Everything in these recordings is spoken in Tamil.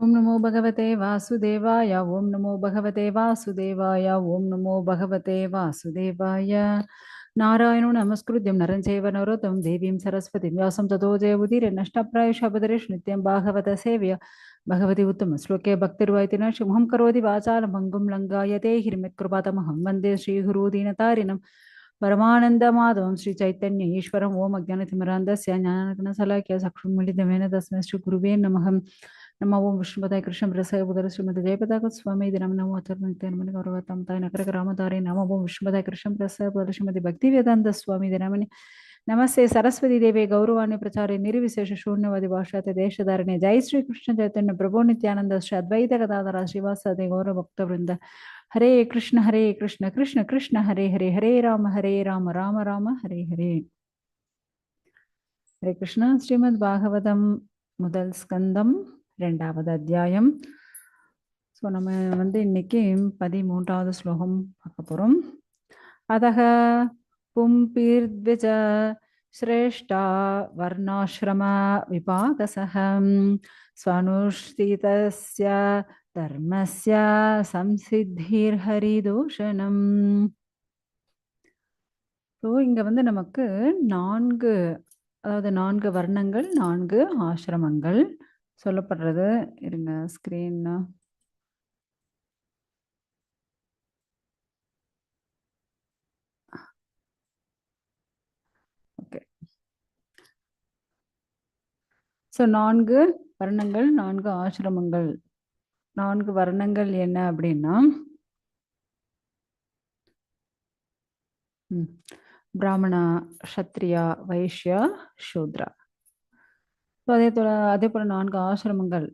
ओम नमो भगवते वासुदेवाय ओम नमो भगवते वासुदेवाय ओम नमो भगवते वासुदेवाय नारायणो नमस्कृत्यं नरं चैव नरोत्तमं देवीं सरस्वतीं व्यासं ततो जयमुदीरये नष्टप्रायशबदरेषु नित्यं भागवत सेव्य भगवति उत्तमश्लोके भक्तिर्वैतिन शुभं करोति वाचालभङ्गुं लङ्घायते हिरण्यकृपातमहं वन्दे श्रीगुरुदीनतारिणं परमानन्दमाधवं श्रीचैतन्य ईश्वरम् ॐ अज्ञानतिमिरान्धस्य ज्ञानघ्नशलाख्य चक्षुन्मीलितमेन तस्मै श्रीगुरुवे नमः नमो ओं विष्णुपदाय कृष्ण प्रसाय उदर श्रीमती जयपताक स्वामी दिनम नमो अथर्वनित्यानमनि गौरवतम ताय नकर रामतारे नमो ओं विष्णुपदाय कृष्ण प्रसाय उदर श्रीमती भक्ति वेदांत स्वामी दिनमनि नमस्ते सरस्वती देवे गौरवाणी प्रचारे निर्विशेष शून्यवादी भाषाते देशधारणे जय श्री कृष्ण चैतन्य प्रभु नित्यानंद श्री अद्वैत गदाधर श्रीवासादि गौर भक्त वृंद हरे कृष्ण कृष्ण कृष्ण हरे हरे हरे राम राम राम हरे हरे हरे कृष्ण श्रीमद् भागवतम முதல் ஸ்கந்தம் இரண்டாவது அத்தியாயம். ஸோ நம்ம இன்னைக்கு 13வது ஸ்லோகம் பார்க்க போகிறோம். அதக பும்பிர்த்விஜ ஸ்ரேஷ்டா வர்ணாசிரம விபாகசகம் ஸ்வனுஷ்டிதஸ்ய தர்மஸ்ய சம்சித்திர் ஹரிதூஷணம். ஸோ இங்கே நமக்கு 4 வர்ணங்கள் 4 ஆசிரமங்கள் சொல்லப்படுறது. இருங்க ஸ்கிரீன். ஓகே. ஸோ 4 வர்ணங்கள் 4 ஆசிரமங்கள். 4 வர்ணங்கள் என்ன அப்படின்னா பிராமணா, க்ஷத்ரியா, வைஷ்யா, சூத்ரா. அதே போல 4 ஆசிரமங்கள்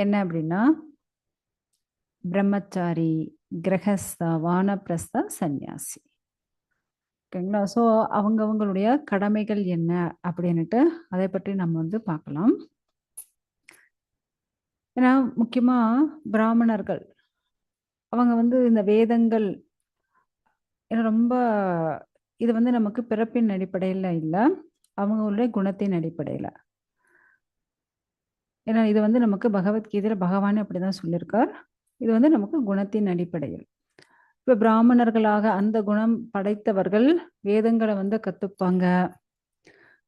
என்ன அப்படின்னா பிரம்மச்சாரி, கிரகஸ்தா, வானப்பிரஸ்தா, சந்நியாசி. ஓகேங்களா? ஸோ அவங்களுடைய கடமைகள் என்ன அப்படின்னுட்டு அதை பற்றி நம்ம பார்க்கலாம். ஏன்னா முக்கியமா பிராமணர்கள் அவங்க இந்த வேதங்கள் ரொம்ப இது நமக்கு பிறப்பின் அடிப்படையில் இல்லை, அவங்களுடைய குணத்தின் அடிப்படையில். ஏன்னா இது நமக்கு பகவத்கீதையில பகவானே அப்படிதான் சொல்லியிருக்கார். இது நமக்கு குணத்தின் அடிப்படையில். இப்போ பிராமணர்களாக அந்த குணம் படைத்தவர்கள் வேதங்களை கத்துப்பாங்க.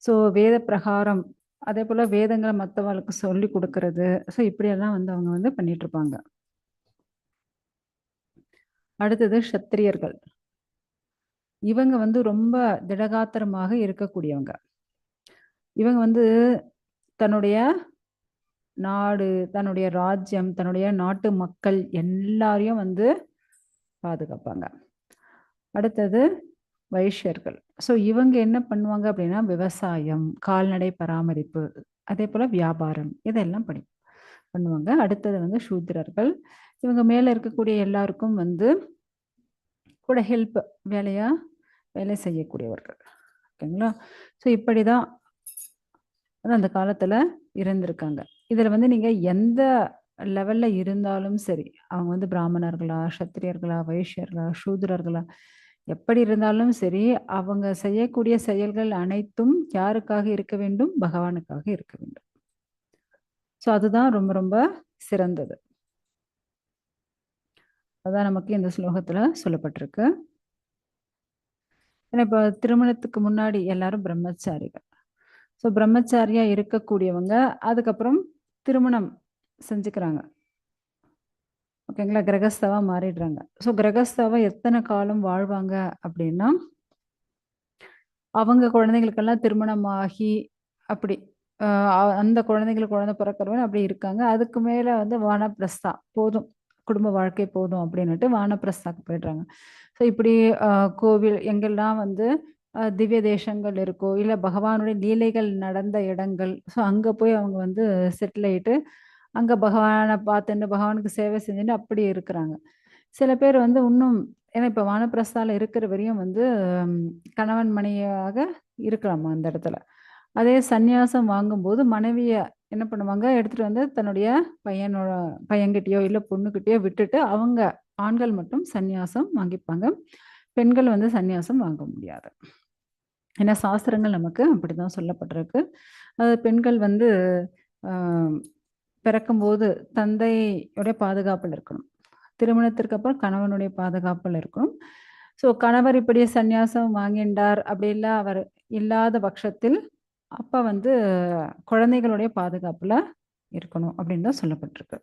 ஸோ வேத பிரகாரம் அதே போல வேதங்களை மற்றவர்களுக்கு சொல்லி கொடுக்கறது. ஸோ இப்படியெல்லாம் அவங்க பண்ணிட்டு இருப்பாங்க. அடுத்தது க்ஷத்திரியர்கள். இவங்க ரொம்ப திடகாத்திரமாக இருக்கக்கூடியவங்க. இவங்க தன்னுடைய நாடு, தன்னுடைய ராஜ்யம், தன்னுடைய நாட்டு மக்கள் எல்லாரையும் பாதுகாப்பாங்க. அடுத்தது வைஷ்யர்கள். ஸோ இவங்க என்ன பண்ணுவாங்க அப்படின்னா விவசாயம், கால்நடை பராமரிப்பு, அதே போல வியாபாரம் இதெல்லாம் பண்ணுவாங்க. அடுத்தது சூத்திரர்கள். இவங்க மேல இருக்கக்கூடிய எல்லாருக்கும் கூட ஹெல்ப் வேலை செய்யக்கூடியவர்கள். ஓகேங்களா? ஸோ இப்படிதான் அந்த காலத்துல இருந்திருக்காங்க. இதுல நீங்க எந்த லெவல்ல இருந்தாலும் சரி, அவங்க பிராமணர்களா, சத்திரியர்களா, வைஷ்யர்களா, சூத்திரர்களா, எப்படி இருந்தாலும் சரி, அவங்க செய்யக்கூடிய செயல்கள் அனைத்தும் யாருக்காக இருக்க வேண்டும்? பகவானுக்காக இருக்க வேண்டும். ஸோ அதுதான் ரொம்ப ரொம்ப சிறந்தது. அதான் நமக்கு இந்த ஸ்லோகத்துல சொல்லப்பட்டிருக்கு. ஏன்னா இப்ப திருமணத்துக்கு முன்னாடி எல்லாரும் பிரம்மச்சாரிகள். ஸோ பிரம்மச்சாரியா இருக்கக்கூடியவங்க அதுக்கப்புறம் திருமணம் செஞ்சுக்கிறாங்க. ஓகேங்களா? கிரகஸ்தவா மாறிடுறாங்க. ஸோ கிரகஸ்தவா எத்தனை காலம் வாழ்வாங்க அப்படின்னா அவங்க குழந்தைங்களுக்கெல்லாம் திருமணமாகி அப்படி அந்த குழந்தைங்களுக்கு குழந்தை பிறக்கிறவன் அப்படி இருக்காங்க. அதுக்கு மேல வானப்பிரஸ்தா போதும், குடும்ப வாழ்க்கை போதும் அப்படின்னுட்டு வானப்பிரஸ்தாக்கு போயிடுறாங்க. ஸோ இப்படி கோவில் எங்கெல்லாம் திவ்ய தேசங்கள் இருக்கோ, இல்லை பகவானுடைய லீலைகள் நடந்த இடங்கள், ஸோ அங்கே போய் அவங்க செட்டில் ஆகிட்டு அங்கே பகவானை பார்த்துட்டு பகவானுக்கு சேவை செஞ்சுட்டு அப்படி இருக்கிறாங்க. சில பேர் இன்னும் ஏன்னா இப்போ வானப்பிரஸ்தால இருக்கிற வரையும் கணவன் மனைவியாக இருக்கலாமா அந்த இடத்துல. அதே சந்நியாசம் வாங்கும்போது மனைவியை என்ன பண்ணுவாங்க, எடுத்துட்டு தன்னுடைய பையன்கிட்டயோ இல்லை பொண்ணுகிட்டயோ விட்டுட்டு அவங்க ஆண்கள் மட்டும் சந்நியாசம் வாங்கிப்பாங்க. பெண்கள் சந்நியாசம் வாங்க முடியாது. ஏன்னா சாஸ்திரங்கள் நமக்கு அப்படிதான் சொல்லப்பட்டிருக்கு. பெண்கள் பிறக்கும்போது தந்தையுடைய பாதுகாப்பில் இருக்கணும். திருமணத்திற்கு அப்புறம் கணவனுடைய பாதுகாப்பில் இருக்கணும். ஸோ கணவர் இப்படியே சந்நியாசம் வாங்கின்றார் அப்படிலாம் அவர் இல்லாத பட்சத்தில் அப்போ வந்து குழந்தைகளுடைய பாதுகாப்புல இருக்கணும் அப்படின்னு தான் சொல்லப்பட்டிருக்கு.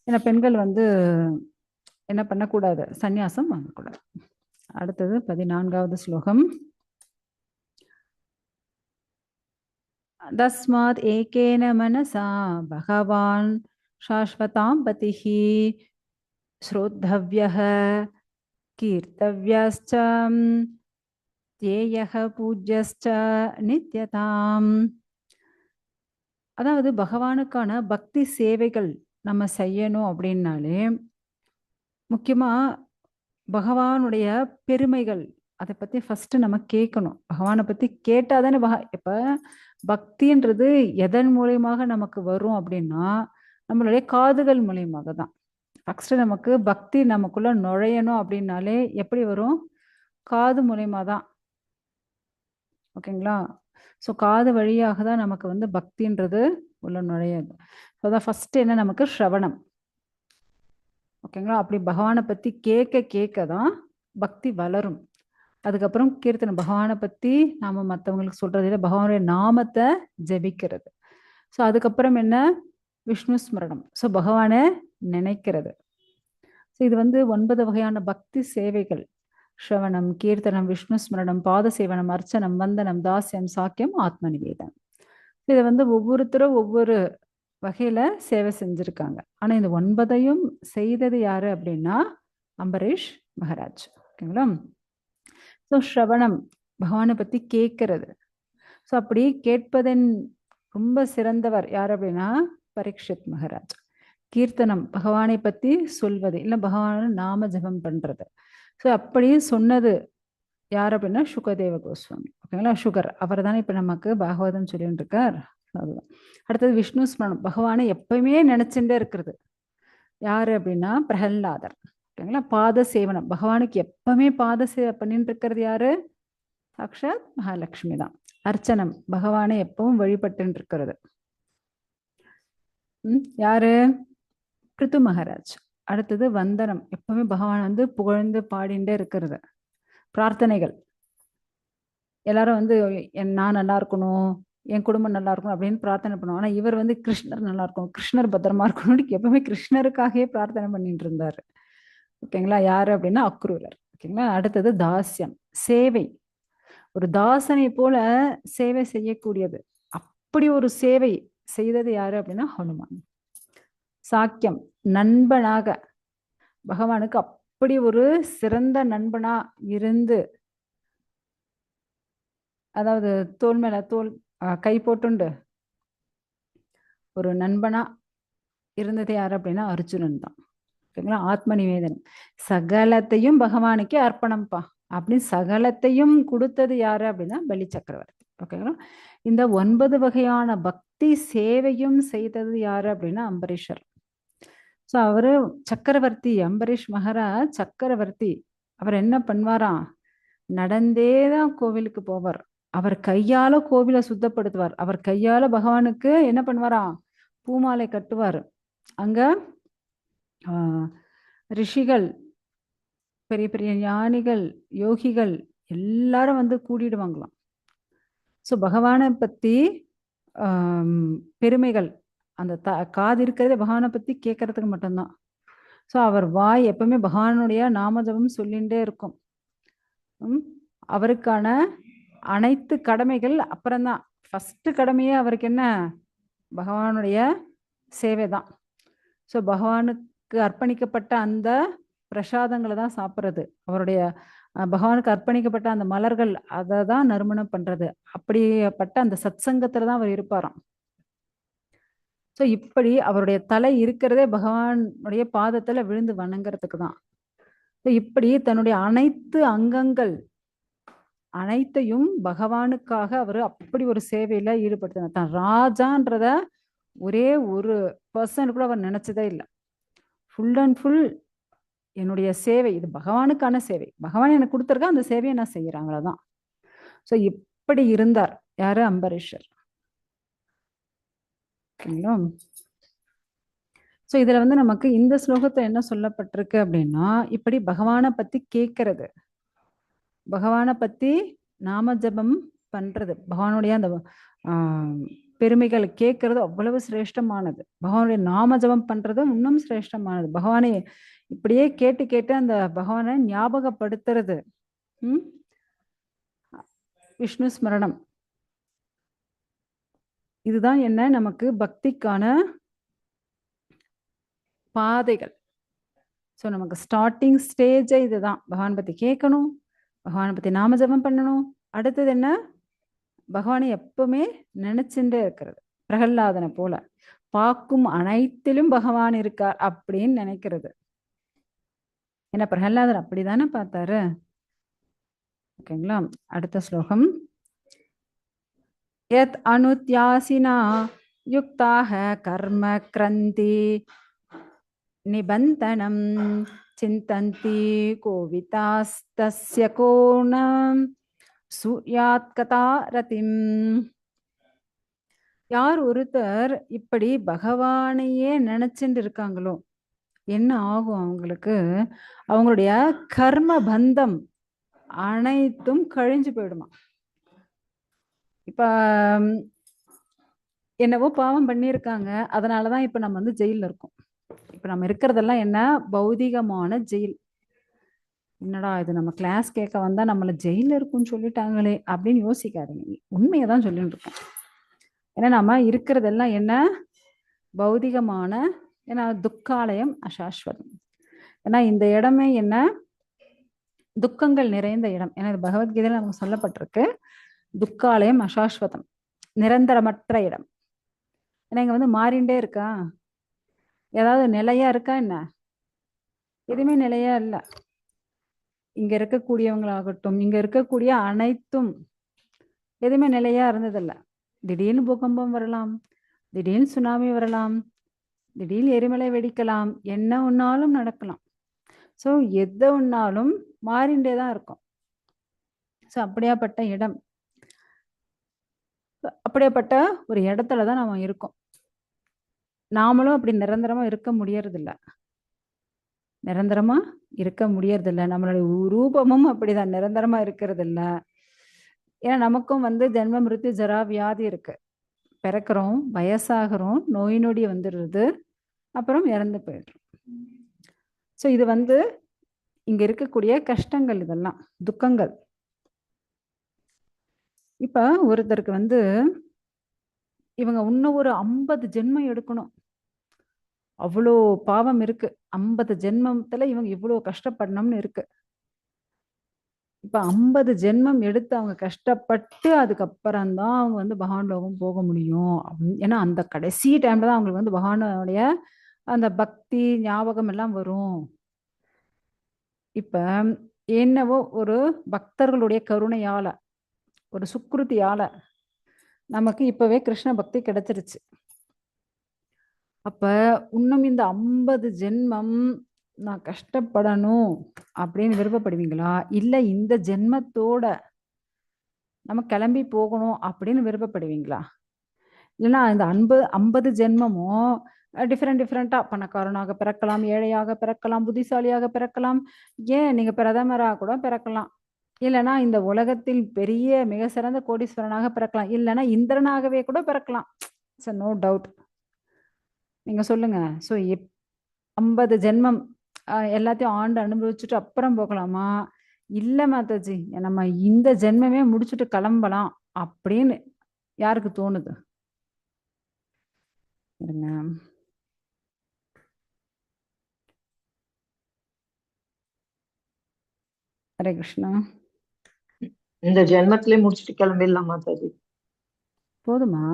ஏன்னா பெண்கள் வந்து என்ன பண்ணக்கூடாது, சந்நியாசம் வாங்கக்கூடாது. அடுத்தது 14வது ஸ்லோகம். தஸ்மாத் ஏகேன மனசா பகவான் சாஸ்வதாம் பதிஹி ஸ்ரோத்தவ்யஹ கீர்த்தவ்யஸ்ச தேயஹ பூஜ்யஸ்ச நித்யதாம். அதாவது பகவானுக்கான பக்தி சேவைகள் நம்ம செய்யணும் அப்படின்னாலே முக்கியமா பகவானுடைய பெருமைகள் அதை பத்தி ஃபர்ஸ்ட் நம்ம கேட்கணும். பகவானை பத்தி கேட்டாதானே இப்ப பக்தின்றது எதன் மூலியமாக நமக்கு வரும் அப்படின்னா நம்மளுடைய காதுகள் மூலியமாக தான். ஃபர்ஸ்ட் நமக்கு பக்தி நமக்குள்ள நுழையணும் அப்படின்னாலே எப்படி வரும், காது மூலியமா தான். ஓகேங்களா? ஸோ காது வழியாக தான் நமக்கு வந்து பக்தின்றது உள்ள நுழையாது. ஸோ அதான் ஃபர்ஸ்ட் என்ன, நமக்கு ஸ்ரவணம். ஓகேங்களா? அப்படி பகவானை பத்தி கேட்க கேட்க தான் பக்தி வளரும். அதுக்கப்புறம் கீர்த்தனை, பகவானை பத்தி நாம மற்றவங்களுக்கு சொல்றது இல்லை, பகவானுடைய நாமத்தை ஜெபிக்கிறது. ஸோ அதுக்கப்புறம் என்ன, விஷ்ணு ஸ்மரணம். ஸோ பகவானை நினைக்கிறது. ஸோ இது வந்து 9 வகையான பக்தி சேவைகள். ஸ்ரவணம், கீர்த்தனம், விஷ்ணு ஸ்மரணம், பாத சேவனம், அர்ச்சனம், வந்தனம், தாசியம், சாக்கியம், ஆத்ம நிவேதனம். இதை வந்து ஒவ்வொருத்தரும் ஒவ்வொரு வகையில சேவை செஞ்சிருக்காங்க. ஆனா இந்த 9ஐயும் செய்தது யாரு அப்படின்னா அம்பரீஷ் மகாராஜ். ஓகேங்களா? ஸோ ஸ்ரவணம், பகவானை பத்தி கேட்கறது. ஸோ அப்படி கேட்பதன் ரொம்ப சிறந்தவர் யார் அப்படின்னா பரீட்சித் மகாராஜ். கீர்த்தனம், பகவானை பத்தி சொல்வது, இல்லை பகவான நாம ஜபம் பண்றது. ஸோ அப்படி சொன்னது யார் அப்படின்னா சுகதேவ கோஸ்வாமி. ஓகேங்களா? சுகர் அவர் தானே இப்ப நமக்கு பாகவதம் சொல்லிட்டு இருக்கார். அதுதான். அடுத்தது விஷ்ணு ஸ்மரணம், பகவானை எப்பயுமே நினைச்சுட்டே இருக்கிறது. யாரு அப்படின்னா பிரகல்லாதர். ஓகேங்களா? பாத சேவனம், பகவானுக்கு எப்பவுமே பாத சேவை பண்ணிட்டு இருக்கிறது யாரு, சாக்ஷாத் மகாலட்சுமி தான். அர்ச்சனம், பகவானை எப்பவும் வழிபட்டு இருக்கிறது யாரு, பிருத்து மகாராஜ். அடுத்தது வந்தனம், எப்பவுமே பகவான் வந்து புகழ்ந்து பாடிண்டே இருக்கிறது. பிரார்த்தனைகள், எல்லாரும் வந்து நான் நல்லா இருக்கணும், என் குடும்பம் நல்லா இருக்கணும் அப்படின்னு பிரார்த்தனை பண்ணுவோம். ஆனா இவர் வந்து கிருஷ்ணர் நல்லா இருக்கணும், கிருஷ்ணர் பத்திரமா இருக்கணும்னு எப்பவுமே கிருஷ்ணருக்காகவே பிரார்த்தனை பண்ணிட்டு இருந்தாரு. ஓகேங்களா? யாரு அப்படின்னா அக்ரூரர். ஓகேங்களா? அடுத்தது தாஸ்யம், சேவை. ஒரு தாசனை போல சேவை செய்யக்கூடியது. அப்படி ஒரு சேவை செய்தது யாரு அப்படின்னா ஹனுமான். சாக்கியம், நண்பனாக பகவானுக்கு அப்படி ஒரு சிறந்த நண்பனா இருந்து, அதாவது தோல் மேல தோல் கை போட்டுண்டு ஒரு நண்பனா இருந்தது யாரு அப்படின்னா அர்ஜுனன் தான். ஓகேங்களா? ஆத்ம நிவேதனம், சகலத்தையும் பகவானுக்கே அர்ப்பணம்ப்பா அப்படின்னு சகலத்தையும் கொடுத்தது யாரு அப்படின்னா பலி சக்கரவர்த்தி. ஓகேங்களா? இந்த 9 வகையான பக்தி சேவையும் செய்தது யாரு அப்படின்னா அம்பரீஷர். ஸோ அவரு சக்கரவர்த்தி, அம்பரீஷ் மகாராஜ் சக்கரவர்த்தி. அவர் என்ன பண்ணுவாராம், நடந்தேதான் கோவிலுக்கு போவார். அவர் கையால கோவிலை சுத்தப்படுத்துவார். அவர் கையால பகவானுக்கு என்ன பண்ணுவாராம், பூமாலை கட்டுவார். அங்க ரிஷிகள், பெரிய பெரிய ஞானிகள், யோகிகள் எல்லாரும் வந்து கூடிடுவாங்களாம். ஸோ பகவானை பத்தி பெருமைகள், அந்த காது இருக்கிறதே பகவானை பத்தி கேட்கறதுக்கு மட்டும்தான். ஸோ அவர் வாய் எப்பவுமே பகவானுடைய நாமஜபம் சொல்லிகிட்டே இருக்கும். அவருக்கான அனைத்து கடமைகள் அப்புறம்தான். ஃபர்ஸ்ட் கடமையே அவருக்கு என்ன, பகவானுடைய சேவை தான். ஸோ பகவானுக்கு அர்ப்பணிக்கப்பட்ட அந்த பிரசாதங்களை தான் சாப்பிட்றது. அவருடைய பகவானுக்கு அர்ப்பணிக்கப்பட்ட அந்த மலர்கள் அதை தான் நறுமணம் பண்றது. அப்படிப்பட்ட அந்த சத் சங்கத்துல தான் அவர் இருப்பாராம். ஸோ இப்படி அவருடைய தலை இருக்கிறதே பகவானுடைய பாதத்துல விழுந்து வணங்குறதுக்கு தான். இப்படி தன்னுடைய அனைத்து அங்கங்கள் அனைத்தையும் பகவானுக்காக அவர் அப்படி ஒரு சேவையில ஈடுபடுத்தினார். தான் ராஜான்றத ஒரே ஒரு பர்சன் கூட அவர் நினைச்சதே இல்லை. ஃபுல் அண்ட் ஃபுல் என்னுடைய சேவை இது பகவானுக்கான சேவை, பகவான் எனக்கு கொடுத்துருக்க அந்த சேவையை நான் செய்யறாங்களதான். ஸோ இப்படி இருந்தார் யாரு, அம்பரீஷர். ஓகேங்களா? ஸோ இதுல வந்து நமக்கு இந்த ஸ்லோகத்துல என்ன சொல்லப்பட்டிருக்கு அப்படின்னா, இப்படி பகவானை பத்தி கேட்கறது, பகவானை பத்தி நாம ஜபம் பண்றது, பகவானுடைய அந்த பெருமைகள் கேட்கறது அவ்வளவு சிரேஷ்டமானது. பகவானுடைய நாம ஜபம் பண்றது இன்னும் சிரேஷ்டமானது. பகவானை இப்படியே கேட்டு கேட்டு அந்த பகவானை ஞாபகப்படுத்துறது. விஷ்ணு ஸ்மரணம், இதுதான் என்ன நமக்கு பக்திக்கான பாதைகள். ஸோ நமக்கு ஸ்டார்டிங் ஸ்டேஜே இதுதான். பகவான் பத்தி கேட்கணும், பகவானை பத்தி நாம ஜபம் பண்ணணும். அடுத்தது என்ன, பகவானை எப்பவுமே நினைச்சுட்டே இருக்கிறது. பிரகல்லாதனை போல பார்க்கும் அனைத்திலும் பகவான் இருக்கார் அப்படின்னு நினைக்கிறது. ஏன்னா பிரகல்லாதர் அப்படிதானே பார்த்தாரு. ஓகேங்களா? அடுத்த ஸ்லோகம். யத் அனுத்யாசினா யுக்தாக கர்ம கிரந்தி நிபந்தனம் சிந்தந்தி கோவிதாஸ்தஸ்ய கோணம் சூர்யாத் கதா ரதிம். யார் ஒருத்தர் இப்படி பகவானையே நினைச்சுட்டு இருக்காங்களோ என்ன ஆகும் அவங்களுக்கு, அவங்களுடைய கர்ம பந்தம் அனைத்தும் கழிஞ்சு போயிடுமா. இப்ப என்னவோ பாவம் பண்ணியிருக்காங்க, அதனாலதான் இப்ப நம்ம வந்து ஜெயில இருக்கோம். இப்ப நம்ம இருக்கிறதெல்லாம் என்ன, பௌதிகமான ஜெயில். என்னடா இது, நம்ம கிளாஸ் கேட்க வந்தா நம்மள ஜெயில இருக்கும்னு சொல்லிட்டாங்களே அப்படின்னு யோசிக்காதீங்க. உண்மையதான் சொல்லிட்டு இருக்கோம். ஏன்னா நம்ம இருக்கிறதெல்லாம் என்ன, பௌதிகமான, ஏன்னா துக்காலயம் அசாஸ்வதம். ஏன்னா இந்த இடமே என்ன, துக்கங்கள் நிறைந்த இடம். ஏன்னா பகவத்கீதையில நமக்கு சொல்லப்பட்டிருக்கு, துக்காலயம் அசாஸ்வதம், நிரந்தரமற்ற இடம். ஏன்னா இங்க வந்து மாறிண்டே இருக்கா, ஏதாவது நிலையா இருக்கா என்ன, எதுவுமே நிலையா இல்லை. இங்க இருக்கக்கூடியவங்களாகட்டும், இங்க இருக்கக்கூடிய அனைத்தும் எதுவுமே நிலையா இருந்ததில்லை. திடீர்னு பூகம்பம் வரலாம், திடீர்னு சுனாமி வரலாம், திடீர்னு எரிமலை வெடிக்கலாம், என்ன ஒன்னாலும் நடக்கலாம். ஸோ எதை ஒன்னாலும் மாறிண்டே தான் இருக்கும். ஸோ அப்படியாப்பட்ட இடம், அப்படியாப்பட்ட ஒரு இடத்துலதான் நாம இருக்கோம். நாமளும் அப்படி நிரந்தரமா இருக்க முடியறதில்ல, நிரந்தரமா இருக்க முடியறதில்ல. நம்மளுடைய ரூபமும் அப்படிதான் நிரந்தரமா இருக்கிறது இல்ல. ஏன்னா நமக்கும் வந்து ஜென்ம மிருத்யு ஜரா வியாதி இருக்கு. பிறக்கிறோம், வயசாகிறோம், நோய் நொடி வந்துடுறது, அப்புறம் இறந்து போயிடுறோம். ஸோ இது வந்து இங்க இருக்கக்கூடிய கஷ்டங்கள், இதெல்லாம் துக்கங்கள். இப்ப ஒருத்தருக்கு வந்து இவங்க இன்னும் ஒரு 50 ஜென்மம் எடுக்கணும், அவ்வளோ பாவம் இருக்கு. 50 ஜென்மத்துல இவங்க இவ்வளவு கஷ்டப்படணும்னு இருக்கு. இப்ப 50 ஜென்மம் எடுத்து அவங்க கஷ்டப்பட்டு அதுக்கப்புறம் தான் அவங்க வந்து பகவான் லோகம் போக முடியும். ஏன்னா அந்த கடைசி டைம்ல தான் அவங்களுக்கு வந்து பகவானுடைய அந்த பக்தி ஞாபகம் எல்லாம் வரும். இப்ப என்னவோ ஒரு பக்தர்களுடைய கருணையால, ஒரு சுக்ருத்தியால நமக்கு இப்பவே கிருஷ்ண பக்தி கிடைச்சிருச்சு. அப்ப இன்னும் இந்த 50 ஜென்மம் நான் கஷ்டப்படணும் அப்படின்னு விருப்பப்படுவீங்களா, இல்ல இந்த ஜென்மத்தோட நம்ம கிளம்பி போகணும் அப்படின்னு விருப்பப்படுவீங்களா? இல்லைன்னா இந்த 50 ஜென்மமும் டிஃப்ரெண்டா, பணக்காரனாக பிறக்கலாம், ஏழையாக பிறக்கலாம், புத்திசாலியாக பிறக்கலாம், ஏன் நீங்க பிரதமராக கூட பிறக்கலாம், இல்லைன்னா இந்த உலகத்தில் பெரிய மிக சிறந்த கோடீஸ்வரனாக பிறக்கலாம், இல்லைன்னா இந்திரனாகவே கூட பிறக்கலாம். No doubt. நீங்க சொல்லுங்க. ஸோ 50 ஜென்மம் எல்லாத்தையும் ஆண்டு அனுபவிச்சுட்டு அப்புறம் போகலாமா, இல்ல மாதாஜி நம்ம இந்த ஜென்மமே முடிச்சுட்டு கிளம்பலாம் அப்படின்னு யாருக்கு தோணுது? ஹரே கிருஷ்ணா. இந்த ஜென்மத்திலே முடிச்சுட்டு கிளம்பிடலாம் மாதாஜி. போதுமா?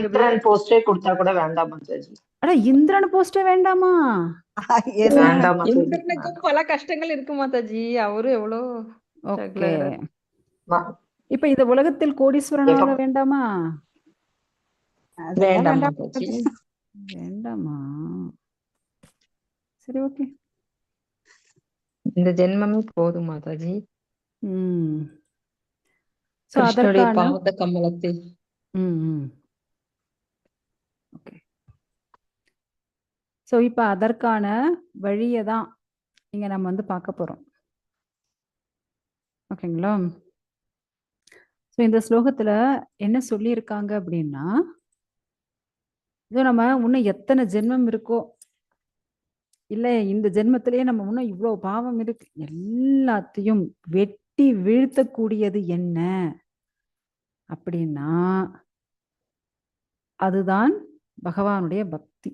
இந்திரன் போஸ்டே கொடுத்தா கூட வேண்டாம் மாதாஜி. அட இந்திரன் போஸ்டே வேண்டாமா? வேண்டாம் மாதாஜி. இந்திரனுக்கும் பல கஷ்டங்கள் இருக்கு மாதாஜி, அவரு எவ்வளவு. ஓகே, இப்ப இந்த உலகத்தில் கோடீஸ்வரனாக வேண்டாமா? வேண்டாம் மாதாஜி. வேண்டாமா? சரி, ஓகே, இந்த ஜென்மமே போதும் மாதாஜி. ஸோ கிருஷ்ணனுடைய அதற்கான பாத கமலத்தை. ஓகே. ஸோ இப்போ அதற்கான வழியை தான் இங்கே நம்ம வந்து பார்க்க போகிறோம். ஓகேங்களா? ஸோ இந்த ஸ்லோகத்தில் என்ன சொல்லியிருக்காங்க அப்படின்னா, இது நம்ம இன்னும் எத்தனை ஜென்மம் இருக்கோ, இல்லை இந்த ஜென்மத்திலேயே நம்ம இன்னும் இவ்வளோ பாவம் இருக்கு, எல்லாத்தையும் வெட்டி வீழ்த்தக்கூடியது என்ன அப்படின்னா அதுதான் பகவானுடைய பக்தி.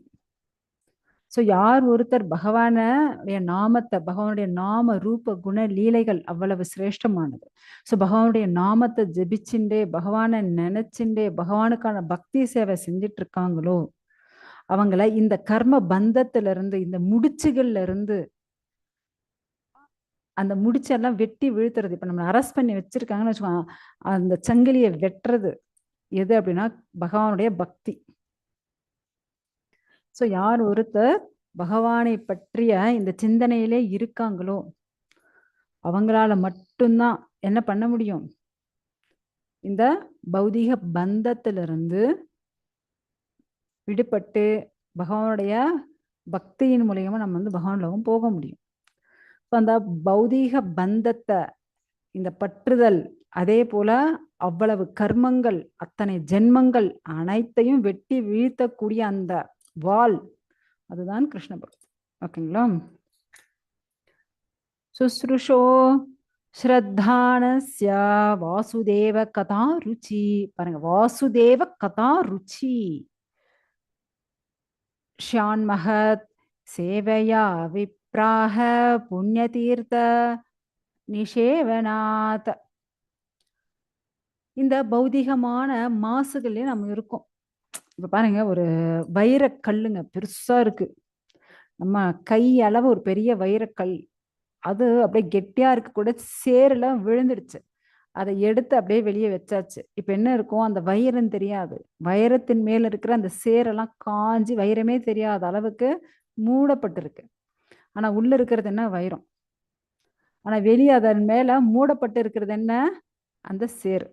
ஸோ யார் ஒருத்தர் பகவானுடைய நாமத்தை, பகவானுடைய நாம ரூப குண லீலைகள் அவ்வளவு சிரேஷ்டமானது. ஸோ பகவானுடைய நாமத்தை ஜெபிச்சுண்டே, பகவானை நினைச்சுண்டே, பகவானுக்கான பக்தி சேவை செஞ்சுட்டு இருக்காங்களோ அவங்கள இந்த கர்ம பந்தத்துல இருந்து, இந்த முடிச்சுகள்ல இருந்து, அந்த முடிச்செல்லாம் வெட்டி வீழ்த்துறது. இப்ப நம்ம அரெஸ்ட் பண்ணி வச்சிருக்காங்கன்னு வச்சுக்கோங்க, அந்த சங்கிலியை வெட்டுறது எது அப்படின்னா பகவானுடைய பக்தி. ஸோ யார் ஒருத்தர் பகவானை பற்றிய இந்த சிந்தனையிலே இருக்காங்களோ அவங்களால மட்டும்தான் என்ன பண்ண முடியும், இந்த பௌதிக பந்தத்திலிருந்து விடுபட்டு பகவானுடைய பக்தியின் மூலியமா நம்ம வந்து பகவான் போக முடியும். அந்த பௌதீக பந்தத்தை, இந்த பற்றுதல், அதே போல அவ்வளவு கர்மங்கள், அத்தனை ஜென்மங்கள் அனைத்தையும் வெட்டி வீழ்த்தக்கூடிய அந்த வாள், அதுதான் கிருஷ்ண பக்தி. ஓகேங்களா? சுஸ்ருஷோ ஸ்ரத்தானஸ்ய வாசுதேவ கதா ருச்சி. பாருங்க, வாசுதேவ கதா ருச்சி ஷான்மஹத் சேவையா விப்ராஹ புண்ணியதீர்த்த நிஷேவனாத். இந்த பௌதிகமான மாசுகளே நம்ம இருக்கோம். இப்ப பாருங்க, ஒரு வைரக்கல்லுங்க பெருசா இருக்கு, நம்ம கை அளவு ஒரு பெரிய வைரக்கல், அது அப்படியே கெட்டியா இருக்கு, கூட சேரெல்லாம் விழுந்துடுச்சு, அதை எடுத்து அப்படியே வெளியே வச்சாச்சு. இப்ப என்ன இருக்கும், அந்த வைரம் தெரியாது, வைரத்தின் மேல இருக்கிற அந்த சேரெல்லாம் காஞ்சி வைரமே தெரியாத அளவுக்கு மூடப்பட்டிருக்கு. ஆனா உள்ள இருக்கிறது என்ன, வைரம். ஆனா வெளியே அதன் மேல மூடப்பட்டு இருக்கிறது என்ன, அந்த சேர்.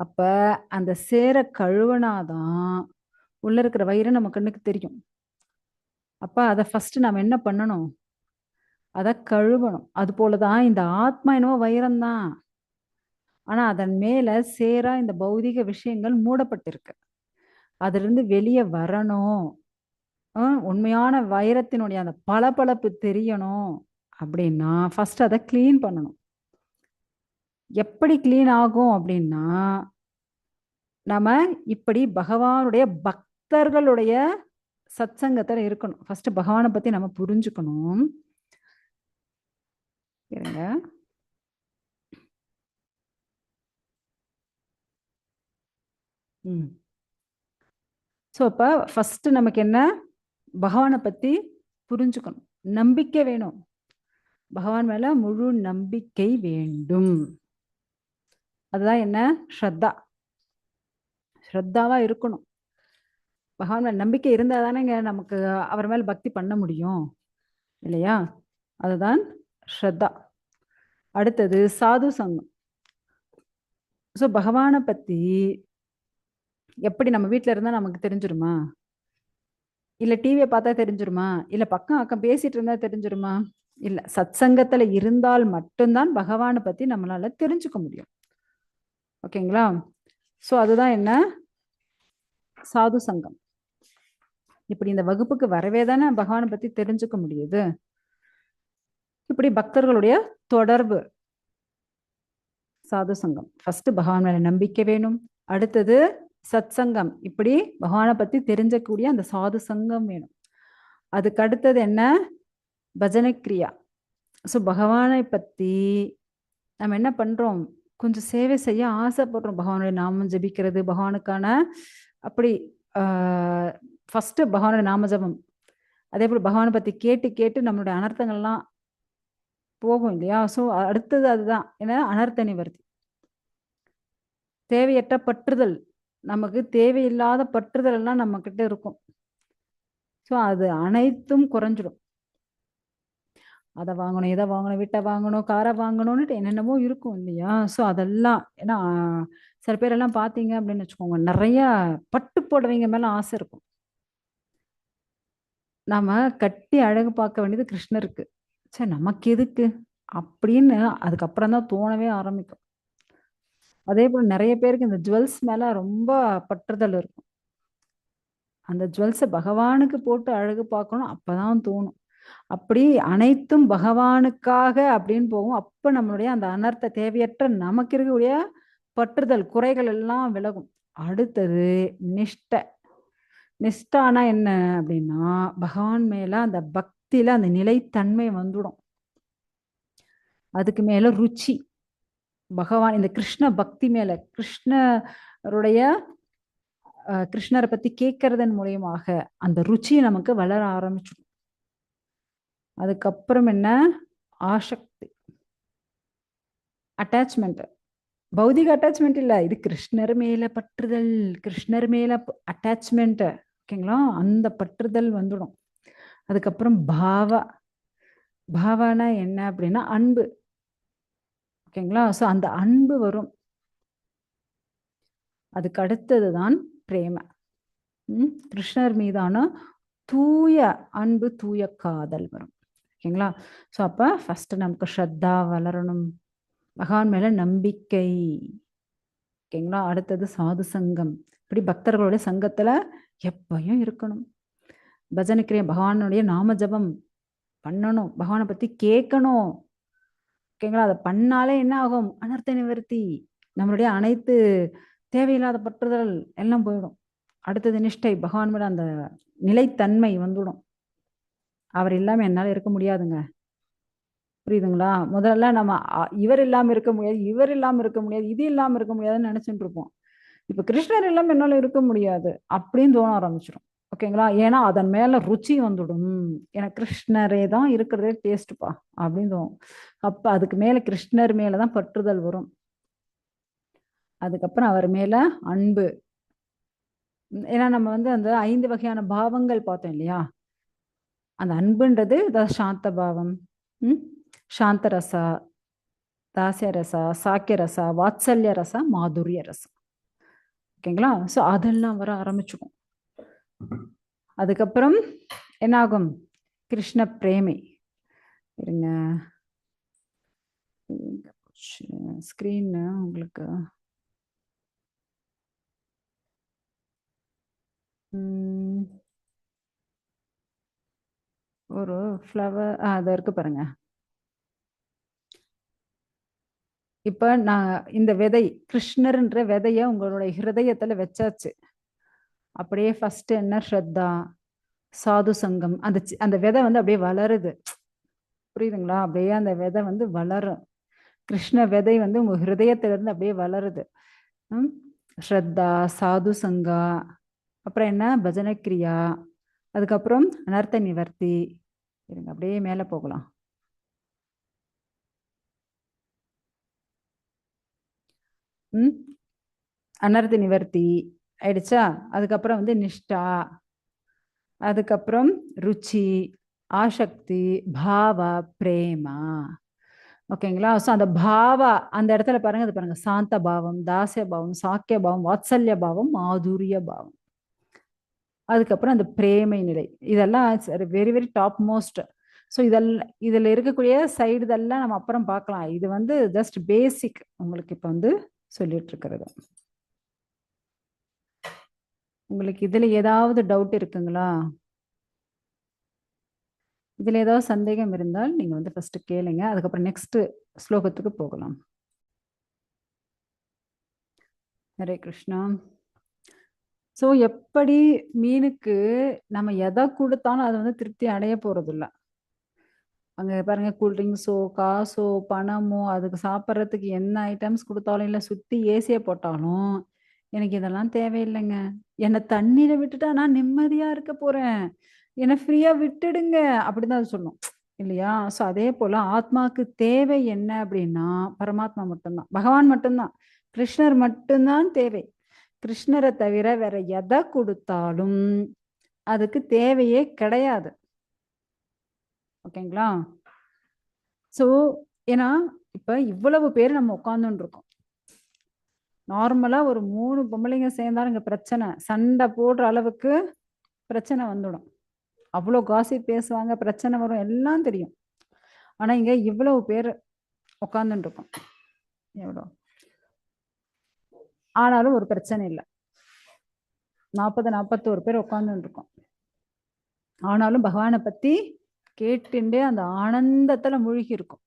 அப்ப அந்த சேரை கழுவுனாதான் உள்ள இருக்கிற வைரம் நம்ம கண்ணுக்கு தெரியும். அப்ப அதை ஃபர்ஸ்ட் நம்ம என்ன பண்ணணும், அதை கழுவணும். அது போலதான் இந்த ஆத்மா என்னவோ வைரம்தான், ஆனா அதன் மேல சேரா இந்த பௌதிக விஷயங்கள் மூடப்பட்டிருக்கு. அதுல இருந்து வெளியே வரணும், உண்மையான வைரத்தினுடைய அந்த பளபளப்பு தெரியணும் அப்படின்னா ஃபர்ஸ்ட் அதை கிளீன் பண்ணணும். எப்படி கிளீன் ஆகும் அப்படின்னா, நம்ம இப்படி பகவானுடைய பக்தர்களுடைய சத்சங்கத்துல இருக்கணும். ஃபர்ஸ்ட் பகவானை பத்தி நம்ம புரிஞ்சுக்கணும். இருங்க, ஸோ அப்ப ஃபர்ஸ்ட் நமக்கு என்ன, பகவானை பத்தி புரிஞ்சுக்கணும், நம்பிக்கை வேணும், பகவான் மேல முழு நம்பிக்கை வேண்டும். அதுதான் என்ன, ஸ்ரத்தா. ஸ்ரத்தாவா இருக்கணும். பகவான் மேல நம்பிக்கை இருந்தா தானேங்க நமக்கு அவர் மேல பக்தி பண்ண முடியும், இல்லையா? அதுதான் ஸ்ரத்தா. அடுத்தது சாது சங்கம். ஸோ பகவானை பத்தி எப்படி நம்ம வீட்டுல இருந்தா நமக்கு தெரிஞ்சிருமா, இல்ல டிவியை பார்த்தா தெரிஞ்சிருமா, இல்ல பக்கம் அக்கம் பேசிட்டு இருந்தா தெரிஞ்சிருமா? இல்ல, சத்சங்கத்துல இருந்தால் மட்டும்தான் பகவானை பத்தி நம்மளால தெரிஞ்சுக்க முடியும். ஓகேங்களா? ஸோ அதுதான் என்ன, சாது சங்கம். இப்படி இந்த வகுப்புக்கு வரவே தானே பகவானை பத்தி தெரிஞ்சுக்க முடியுது. இப்படி பக்தர்களுடைய தொடர்பு, சாது சங்கம். ஃபர்ஸ்ட் பகவான் மேல நம்பிக்கை வேணும். அடுத்தது சத் சங்கம், இப்படி பகவானை பத்தி தெரிஞ்சக்கூடிய அந்த சாது சங்கம் வேணும். அதுக்கு அடுத்தது என்ன, பஜனை கிரியா. ஸோ பகவானை பத்தி நம்ம என்ன பண்றோம், கொஞ்சம் சேவை செய்ய ஆசைப்படுறோம். பகவானுடைய நாமம் ஜபிக்கிறது, பகவானுக்கான அப்படி ஃபர்ஸ்ட் பகவானுடைய நாம ஜபம். அதே போல பகவானை பத்தி கேட்டு கேட்டு நம்மளுடைய அனர்த்தங்கள்லாம் போகும் இல்லையா? ஸோ அடுத்தது அதுதான் என்ன, அனர்த்த நிவர்த்தி. தேவையற்ற பற்றுதல், நமக்கு தேவையில்லாத பற்றுதல் எல்லாம் நம்ம கிட்ட இருக்கும். ஸோ அது அனைத்தும் குறைஞ்சிடும். அதை வாங்கணும், இதை வாங்கணும், வீட்டை வாங்கணும், காரை வாங்கணும்னுட்டு என்னென்னமோ இருக்கும் இல்லையா? ஸோ அதெல்லாம் ஏன்னா சில பேரெல்லாம் பார்த்தீங்க அப்படின்னு வச்சுக்கோங்க, நிறைய பட்டு புடவைங்க மேல ஆசை இருக்கும். நாம கட்டி அழகு பார்க்க வேண்டியது கிருஷ்ணருக்கு. சரி நமக்கு எதுக்கு அப்படின்னு அதுக்கப்புறம் தான் தோணவே ஆரம்பிக்கும். அதே போல நிறைய பேருக்கு இந்த ஜுவல்ஸ் மேல ரொம்ப பற்றுதல் இருக்கும். அந்த ஜுவல்ஸை பகவானுக்கு போட்டு அழகு பார்க்கணும் அப்பதான் தோணும். அப்படி அனைத்தும் பகவானுக்காக அப்படின்னு போகும். அப்ப நம்மளுடைய அந்த அனர்த்த தேவையற்ற நமக்கு இருக்கக்கூடிய பற்றுதல் குறைகள் எல்லாம் விலகும். அடுத்தது நிஷ்டை. நிஷ்டானா என்ன அப்படின்னா பகவான் மேல அந்த பக்தியில அந்த நிலைத்தன்மை வந்துடும். அதுக்கு மேல ருச்சி. பகவான் இந்த கிருஷ்ண பக்தி மேல கிருஷ்ணருடைய கிருஷ்ணரை பத்தி கேட்கறதன் மூலியமாக அந்த ருச்சி நமக்கு வளர ஆரம்பிச்சிடும். அதுக்கப்புறம் என்ன ஆசக்தி, அட்டாச்மெண்ட். பௌதிக அட்டாச்மெண்ட் இல்ல, இது கிருஷ்ணர் மேல பற்றுதல், கிருஷ்ணர் மேல அட்டாச்மெண்ட். ஓகேங்களா? அந்த பற்றுதல் வந்துடும். அதுக்கப்புறம் பாவனா என்ன அப்படின்னா அன்பு. ஓகேங்களா? ஸோ அந்த அன்பு வரும். அதுக்கு அடுத்ததுதான் பிரேம. கிருஷ்ணர் மீதான தூய அன்பு, தூய காதல் வரும். ஓகேங்களா? ஸோ அப்ப ஃபர்ஸ்ட் நமக்கு ஸ்ரத்தா வளரணும், பகவான் மேல நம்பிக்கை. ஓகேங்களா? அடுத்தது சாது சங்கம். இப்படி பக்தர்களுடைய சங்கத்துல எப்பயும் இருக்கணும். பஜனைக்கிரியை பகவானுடைய நாம ஜபம் பண்ணணும், பகவானை பத்தி கேட்கணும். ஓகேங்களா? அதை பண்ணாலே என்ன ஆகும்? அனர்த்த நிவர்த்தி. நம்மளுடைய அனைத்து தேவையில்லாத பற்றுதல் எல்லாம் போயிடும். அடுத்தது நிஷ்டை, பகவான் மேல அந்த நிலைத்தன்மை வந்துடும். அவர் இல்லாம என்னால இருக்க முடியாதுங்க. புரியுதுங்களா? முதல்ல நம்ம இவர் இல்லாம இருக்க முடியாது, இவர் இல்லாம இருக்க முடியாது, இது இல்லாம இருக்க முடியாதுன்னு நினைச்சுட்டு இருப்போம். இப்ப கிருஷ்ணர் இல்லாம என்னால இருக்க முடியாது அப்படின்னு தோண ஆரம்பிச்சிடும். ஓகேங்களா? ஏன்னா அதன் மேல ருச்சி வந்துடும். ஏன்னா கிருஷ்ணரே தான் இருக்கிறதே டேஸ்ட்பா அப்படின்னு தோணும். அப்ப அதுக்கு மேல கிருஷ்ணர் மேலதான் பற்றுதல் வரும். அதுக்கப்புறம் அவர் மேல அன்பு. ஏன்னா நம்ம அந்த 5 வகையான பாவங்கள் பார்த்தோம் இல்லையா? அந்த அன்புன்றது சாந்த பாவம், சாந்த ரசா, தாசிய ரசா, சாக்கிய ரசா, வாத்சல்ய ரசா, மாதுரிய ரசா. ஓகேங்களா? ஸோ அதெல்லாம் வர ஆரம்பிச்சுக்கும். அதுக்கப்புறம் என்னாகும்? கிருஷ்ண பிரேமை. இருங்க, ஸ்கிரீன் உங்களுக்கு ஒரு ஃப்ளவர் அதை இருக்கு பாருங்க. இப்ப நான் இந்த விதை கிருஷ்ணர்ன்ற விதைய உங்களுடைய ஹிருதயத்துல வச்சாச்சு. அப்படியே ஃபர்ஸ்ட் என்ன ஸ்ரத்தா, சாது சங்கம். அந்த விதை அப்படியே வளருது. புரியுதுங்களா? அப்படியே அந்த விதை வளரும். கிருஷ்ண விதை உங்க ஹிருதயத்திலிருந்து அப்படியே வளருது. ஸ்ரத்தா, சாது சங்கா, அப்புறம் என்ன பஜனக்கிரியா, அதுக்கப்புறம் அனர்த்த நிவர்த்தி. இருங்க அப்படியே மேல போகலாம். அனர்த்த நிவர்த்தி ஆயிடுச்சா? அதுக்கப்புறம் நிஷ்டா, அதுக்கப்புறம் ருச்சி, ஆசக்தி, பாவா, பிரேமா. ஓகேங்களா? ஸோ அந்த பாவா அந்த இடத்துல பாருங்க, அது பாருங்க, சாந்த பாவம், தாசிய பாவம், சாக்கிய பாவம், வாத்சல்ய பாவம், மாதுரிய பாவம். அதுக்கப்புறம் அந்த பிரேமை நிலை. இதெல்லாம் very very top most. So இதுல இருக்கக்கூடிய சைடு இதெல்லாம் நம்ம அப்புறம் பார்க்கலாம். இது ஜஸ்ட் பேசிக் உங்களுக்கு இப்ப சொல்லிட்டு இருக்கிறது. உங்களுக்கு இதுல ஏதாவது டவுட் இருக்குங்களா? இதுல ஏதாவது சந்தேகம் இருந்தால் நீங்க ஃபர்ஸ்ட் கேளுங்க, அதுக்கப்புறம் நெக்ஸ்ட் ஸ்லோகத்துக்கு போகலாம். ஹரே கிருஷ்ணா. ஸோ எப்படி மீனுக்கு நம்ம எதை கொடுத்தாலும் அது திருப்தி அடைய போறது இல்லை. அங்க பாருங்க, கூல்ட்ரிங்க்ஸோ, காசோ, பணமோ, அதுக்கு சாப்பிட்றதுக்கு என்ன ஐட்டம்ஸ் கொடுத்தாலும் இல்லை, சுத்தி ஏசியை போட்டாலும் எனக்கு இதெல்லாம் தேவையில்லைங்க, என்னை தண்ணியில விட்டுட்டா நான் நிம்மதியா இருக்க போறேன், என்னை ஃப்ரீயா விட்டுடுங்க அப்படிதான் அது சொல்லும் இல்லையா? ஸோ அதே போல ஆத்மாவுக்கு தேவை என்ன அப்படின்னா பரமாத்மா மட்டும்தான், பகவான் மட்டும்தான், கிருஷ்ணர் மட்டும்தான் தேவை. கிருஷ்ணரை தவிர வேற எதை கொடுத்தாலும் அதுக்கு தேவையே கிடையாது. ஓகேங்களா? ஸோ ஏன்னா இப்ப இவ்வளவு பேர் நம்ம உட்கார்ந்துட்டு இருக்கோம். நார்மலா ஒரு 3 பொம்பளைங்க சேர்ந்தாலும் இங்க பிரச்சனை, சண்டை போடுற அளவுக்கு பிரச்சனை வந்துடும். அவ்வளோ காசிப் பேசுவாங்க, பிரச்சனை வரும், எல்லாம் தெரியும். ஆனா இங்க இவ்வளவு பேர் உட்கார்ந்துட்டு இருக்கோம். எவ்வளோ ஆனாலும் ஒரு பிரச்சனை இல்லை. 41 பேர் உட்கார்ந்துட்டு இருக்கோம். ஆனாலும் பகவானை பத்தி கேட்டுண்டே அந்த ஆனந்தத்துல மூழ்கி இருக்கும்.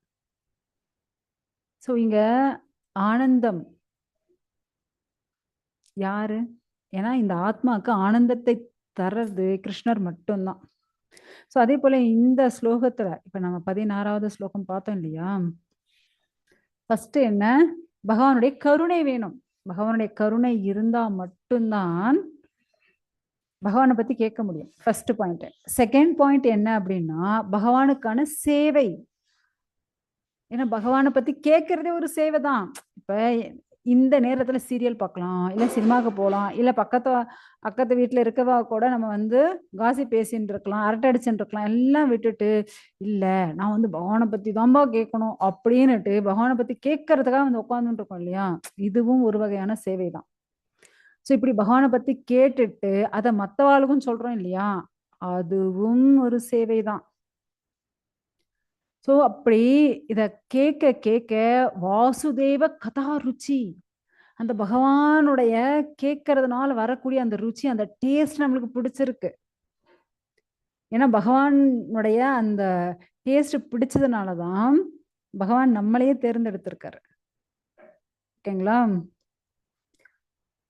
ஸோ இங்க ஆனந்தம் யாரு? ஏன்னா இந்த ஆத்மாவுக்கு ஆனந்தத்தை தர்றது கிருஷ்ணர் மட்டும்தான். ஸோ அதே போல இந்த ஸ்லோகத்துல இப்ப நம்ம 16வது ஸ்லோகம் பார்த்தோம் இல்லையா? ஃபர்ஸ்ட் என்ன? பகவானுடைய கருணை வேணும். பகவானுடைய கருணை இருந்தா மட்டும்தான் பகவானை பத்தி கேட்க முடியும். First point. செகண்ட் பாயிண்ட் என்ன அப்படின்னா பகவானுக்கான சேவை. ஏன்னா பகவானை பத்தி கேட்கறதே ஒரு சேவை தான். இப்ப இந்த நேரத்துல சீரியல் பார்க்கலாம், இல்ல சினிமாவுக்கு போகலாம், இல்ல பக்கத்து வீட்டுல இருக்கவா கூட நம்ம காசி பேசின்னு இருக்கலாம், அரட்டை அடிச்சுட்டு இருக்கலாம். எல்லாம் விட்டுட்டு இல்ல நான் பகவானை பத்தி தான்பா கேட்கணும் அப்படின்னுட்டு பகவானை பத்தி கேட்கறதுக்காக உட்கார்ந்துட்டு இருக்கோம் இல்லையா? இதுவும் ஒரு வகையான சேவை தான். ஸோ இப்படி பகவானை பத்தி கேட்டுட்டு அதை மற்றவாளுக்கும் சொல்றோம் இல்லையா? அதுவும் ஒரு சேவை தான். ஸோ அப்படி இத கேட்க கேட்க வாசுதேவ கதா ருச்சி, அந்த பகவானுடைய கேட்கறதுனால வரக்கூடிய அந்த ருச்சி, அந்த டேஸ்ட் நம்மளுக்கு பிடிச்சிருக்கு. ஏன்னா பகவானுடைய அந்த டேஸ்ட் பிடிச்சதுனாலதான் பகவான் நம்மளையே தேர்ந்தெடுத்திருக்காரு. ஓகேங்களா?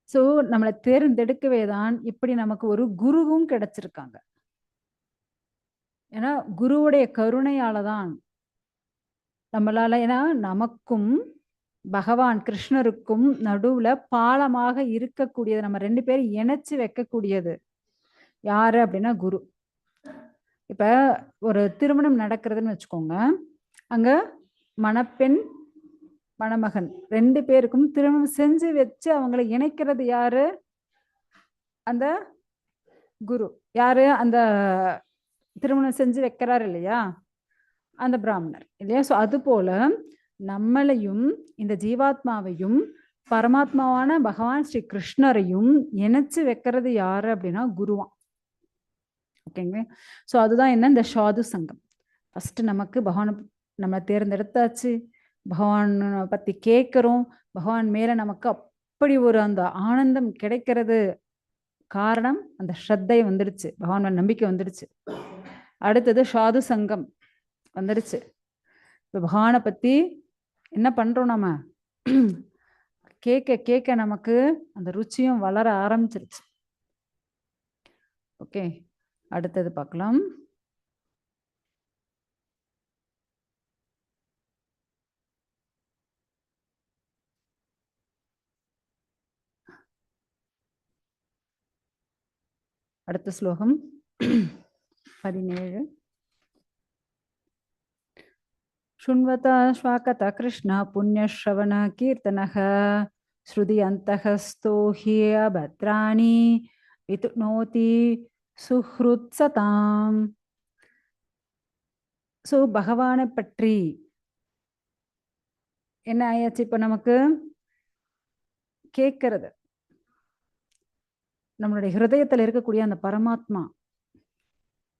ஸோ நம்மளை தேர்ந்தெடுக்கவே தான் இப்படி நமக்கு ஒரு குருவும் கிடைச்சிருக்காங்க. ஏன்னா குருவுடைய கருணையால தான் நம்மளால, ஏன்னா நமக்கும் பகவான் கிருஷ்ணருக்கும் நடுவுல பாலமாக இருக்கக்கூடியது, நம்ம 2 பேரும் இணைச்சு வைக்கக்கூடியது யாரு அப்படின்னா குரு. இப்ப ஒரு திருமணம் நடக்கிறதுன்னு வச்சுக்கோங்க. அங்க மணப்பெண் மணமகன் 2 பேருக்கும் திருமணம் செஞ்சு வச்சு அவங்களை இணைக்கிறது யாரு? அந்த குரு. யாரு? அந்த திருமணம் செஞ்சு வைக்கிறாரு இல்லையா? அந்த பிராமணர் இல்லையா? ஸோ அது போல நம்மளையும் இந்த ஜீவாத்மாவையும் பரமாத்மாவான பகவான் ஸ்ரீ கிருஷ்ணரையும் இணைச்சு வைக்கிறது யாரு அப்படின்னா குருவான். ஓகேங்க. ஸோ அதுதான் என்ன, இந்த சாது சங்கம். ஃபர்ஸ்ட் நமக்கு பகவான் நம்மளை தேர்ந்தெடுத்தாச்சு, பகவான் பத்தி கேட்கிறோம், பகவான் மேல நமக்கு அப்படி ஒரு அந்த ஆனந்தம் கிடைக்கிறது. காரணம் அந்த ஸ்ரத்தை வந்துடுச்சு, பகவான் நம்பிக்கை வந்துடுச்சு. அடுத்தது சாது சங்கம் வந்துடுச்சு. இப்ப பகவானை பத்தி என்ன பண்றோம், நம்ம கேட்க கேட்க நமக்கு அந்த ருச்சியும் வளர ஆரம்பிச்சிருச்சு. ஓகே, அடுத்தது பார்க்கலாம். அடுத்த ஸ்லோகம் 17. शृण्वता श्वाकत कृष्ण पुण्यश्रवण कीर्तनः श्रुति अंतःस्थो हि अभद्राणि वितुनोति सुहृत्सताम्. ஸோ பகவானை பற்றி என்ன ஆயாச்சு? இப்ப நமக்கு கேட்கறது, நம்மளுடைய ஹிருதயத்துல இருக்கக்கூடிய அந்த பரமாத்மா,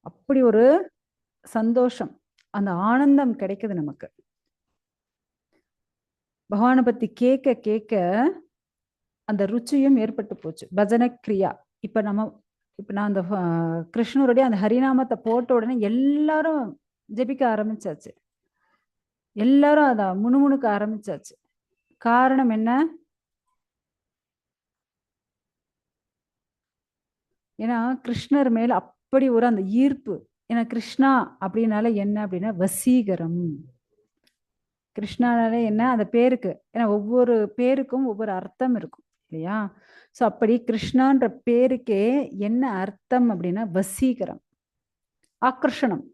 அப்படி ஒரு சந்தோஷம், அந்த ஆனந்தம் கிடைக்குது நமக்கு. பகவானை பத்தி கேட்க கேட்க அந்த ருச்சியும் ஏற்பட்டு போச்சு. பஜன கிரியா. இப்ப நான் அந்த கிருஷ்ணருடைய அந்த ஹரிநாமத்தை போட்ட உடனே எல்லாரும் ஜெபிக்க ஆரம்பிச்சாச்சு, எல்லாரும் அத முணுமுணுக்க ஆரம்பிச்சாச்சு. காரணம் என்ன? ஏன்னா கிருஷ்ணர் மேல அப்படி ஒரு அந்த ஈர்ப்பு. ஏன்னா கிருஷ்ணா அப்படின்னால என்ன அப்படின்னா வசீகரம். கிருஷ்ணானால என்ன, அந்த பேருக்கு, ஏன்னா ஒவ்வொரு பேருக்கும் ஒவ்வொரு அர்த்தம் இருக்கும் இல்லையா? ஸோ அப்படி கிருஷ்ணான்ற பேருக்கே என்ன அர்த்தம் அப்படின்னா வசீகரம், ஆக்கர்ஷணம்.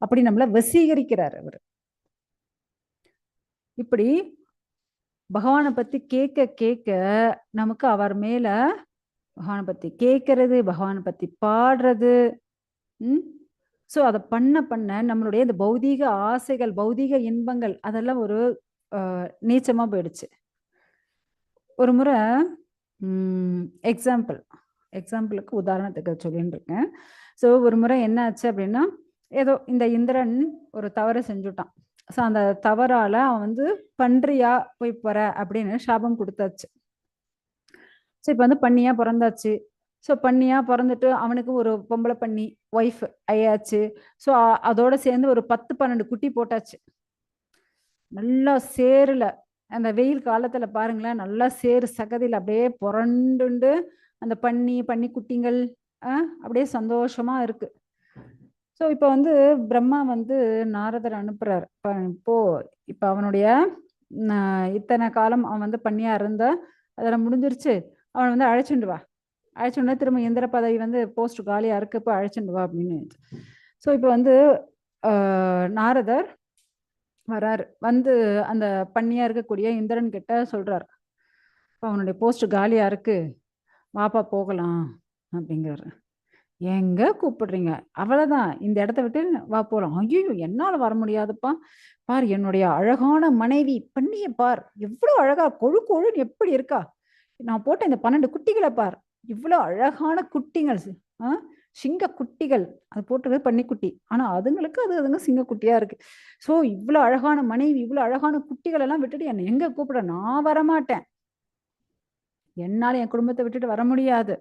அப்படி நம்மள வசீகரிக்கிறார் அவர். இப்படி பகவானை பத்தி கேட்க கேட்க நமக்கு அவர் மேல பகவானை பத்தி கேட்கறது, பகவானை பத்தி பாடுறது, ஸோ அதை பண்ண பண்ண நம்மளுடைய இந்த பௌதீக ஆசைகள், பௌதீக இன்பங்கள் அதெல்லாம் ஒரு நீச்சமா போயிடுச்சு. ஒரு முறை எக்ஸாம்பிளுக்கு உதாரணத்துக்கு சொல்லிட்டு இருக்கேன். ஸோ ஒரு முறை என்ன ஆச்சு அப்படின்னா, ஏதோ இந்த இந்திரன் ஒரு தவறு செஞ்சுட்டான். ஸோ அந்த தவறால அவன் வந்து பன்றியா போய் போற அப்படின்னு சாபம் கொடுத்தாச்சு. ஸோ இப்போ வந்து பன்னியா பிறந்தாச்சு. ஸோ பன்னியா பிறந்துட்டு அவனுக்கு ஒரு பொம்பளை பன்னி ஒய்ஃப் ஆயாச்சு. ஸோ அதோட சேர்ந்து ஒரு 10-12 குட்டி போட்டாச்சு. நல்லா சேருல அந்த வெயில் காலத்துல பாருங்களேன், நல்லா சேரு சகதியில் அப்படியே புரண்டுண்டு அந்த பன்னி குட்டிங்கள் அப்படியே சந்தோஷமா இருக்கு. ஸோ இப்போ வந்து பிரம்மா வந்து நாரதர் அனுப்புறாரு. இப்போ அவனுடைய இத்தனை காலம் அவன் வந்து பன்னியா இருந்த அதெல்லாம் முடிஞ்சிருச்சு, அவனை வந்து அழைச்சிட்டு வா, அழைச்சுன்னா திரும்ப இந்திர பதவி வந்து போஸ்ட் காலியா இருக்கு, இப்போ அழைச்சிட்டு வா அப்படின்னு. ஸோ இப்போ வந்து நாரதர் வராரு. வந்து அந்த பன்னியா இருக்கக்கூடிய இந்திரன் கிட்ட சொல்றாரு, அவனுடைய போஸ்ட் காலியா இருக்கு, வாப்பா போகலாம் அப்படிங்கிறாரு. எங்க கூப்பிடுறீங்க, அவ்வளவுதான், இந்த இடத்த விட்டு வா போலாம். ஐயோ என்னால வர முடியாதுப்பா, பார் என்னுடைய அழகான மனைவி பன்னிய பார், எவ்வளவு அழகா கொழு கொழுன்னு எப்படி இருக்கா, நான் போட்ட இந்த 12 குட்டிகளை பார், இவ்வளவு அழகான குட்டிகள், சிங்க குட்டிகள், அது போட்டது பன்னிக்குட்டி, ஆனா அதுங்களுக்கு அதுங்க சிங்க குட்டியா இருக்கு. சோ இவ்வளவு அழகான மனைவி, இவ்வளவு அழகான குட்டிகள் எல்லாம் விட்டுட்டு என்ன எங்க கூப்பிட, நான் வரமாட்டேன், என்னால என் குடும்பத்தை விட்டுட்டு வர முடியாது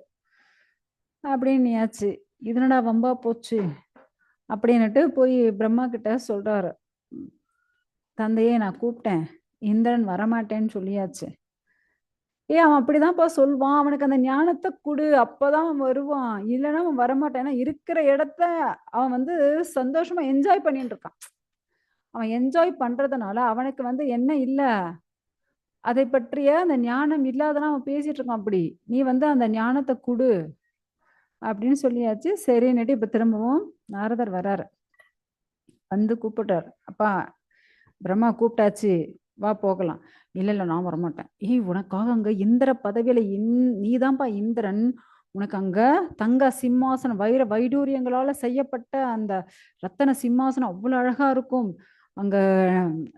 அப்படின்னியாச்சு. இதனடா வம்பா போச்சு அப்படின்னுட்டு போய் பிரம்மா கிட்ட சொல்றாரு, தந்தையே நான் கூப்பிட்டேன், இந்திரன் வரமாட்டேன்னு சொல்லியாச்சு. அவன் அப்படிதான்ப்பா சொல்வான், அவனுக்கு அந்த ஞானத்தை கொடு, அப்பதான் அவன் வருவான், இல்லைன்னா அவன் வரமாட்டான். ஏன்னா இருக்கிற இடத்த அவன் வந்து சந்தோஷமா என்ஜாய் பண்ணிட்டு இருக்கான். அவன் என்ஜாய் பண்றதுனால அவனுக்கு வந்து என்ன இல்லை, அதை பற்றிய அந்த ஞானம் இல்லாதனா அவன் பேசிட்டு இருக்கான். அப்படி நீ வந்து அந்த ஞானத்தை கொடு அப்படின்னு சொல்லியாச்சு. சரின்னுட்டு இப்ப திரும்பவும் நாரதர் வர்றாரு, வந்து கூப்பிட்டார், அப்பா பிரம்மா கூப்பிட்டாச்சு, வா போகலாம். இல்ல நான் வரமாட்டேன். உனக்காக அங்க இந்திர பதவியில நீதான்ப்பா இந்திரன், உனக்கு அங்க தங்க சிம்மாசனம், வைர வைடூரியங்களால செய்யப்பட்ட அந்த ரத்தன சிம்மாசனம் அவ்வளவு அழகா இருக்கும். அங்க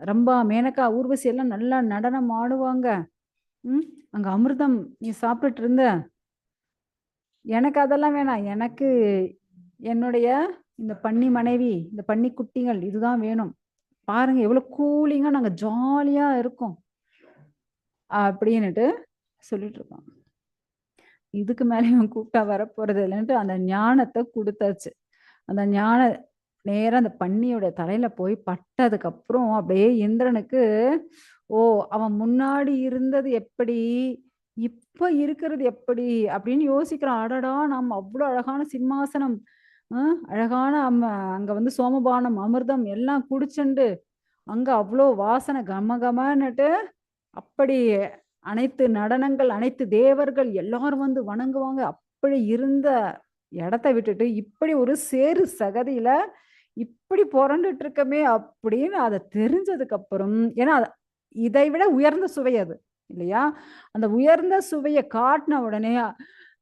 ரம்பா, மேனகா, ஊர்வசி எல்லாம் நல்லா நடனம் ஆடுவாங்க. அங்க அமிர்தம் நீ சாப்பிட்டுட்டு இருந்த, எனக்கு அதெல்லாம் வேணாம், எனக்கு என்னுடைய இந்த பன்னி மனைவி, இந்த பன்னி குட்டிகள் இதுதான் வேணும், பாருங்க எவ்வளவு கூலிங்கா நாங்க ஜாலியா இருக்கோம் அப்படின்னுட்டு சொல்லிட்டு இருக்கான். இதுக்கு மேலே இவன் கூப்பிட்டா வரப்போறது இல்லைன்ட்டு அந்த ஞானத்தை கொடுத்தாச்சு. அந்த ஞான நேரம் அந்த பன்னியோட தலையில போய் பட்டதுக்கு அப்புறம் அப்படியே இந்திரனுக்கு, அவன் முன்னாடி இருந்தது எப்படி, இப்ப இருக்கிறது எப்படி அப்படின்னு யோசிக்கிறான். அடடா, நம்ம அவ்வளவு அழகான சிம்மாசனம், அழகான அங்க வந்து சோமபானம் அமிர்தம் எல்லாம் குடிச்சுண்டு அங்க அவ்வளோ வாசனை கமகமன்னுட்டு, அப்படி அனைத்து நடனங்கள், அனைத்து தேவர்கள் எல்லாரும் வந்து வணங்குவாங்க. அப்படி இருந்த இடத்த விட்டுட்டு இப்படி ஒரு சேரு சகதியில இப்படி புரண்டுட்டு இருக்கமே அப்படின்னு அதை தெரிஞ்சதுக்கு அப்புறம், ஏன்னா இதை விட உயர்ந்த சுவை அது இல்லையா, அந்த உயர்ந்த சுவையை காட்டின உடனே,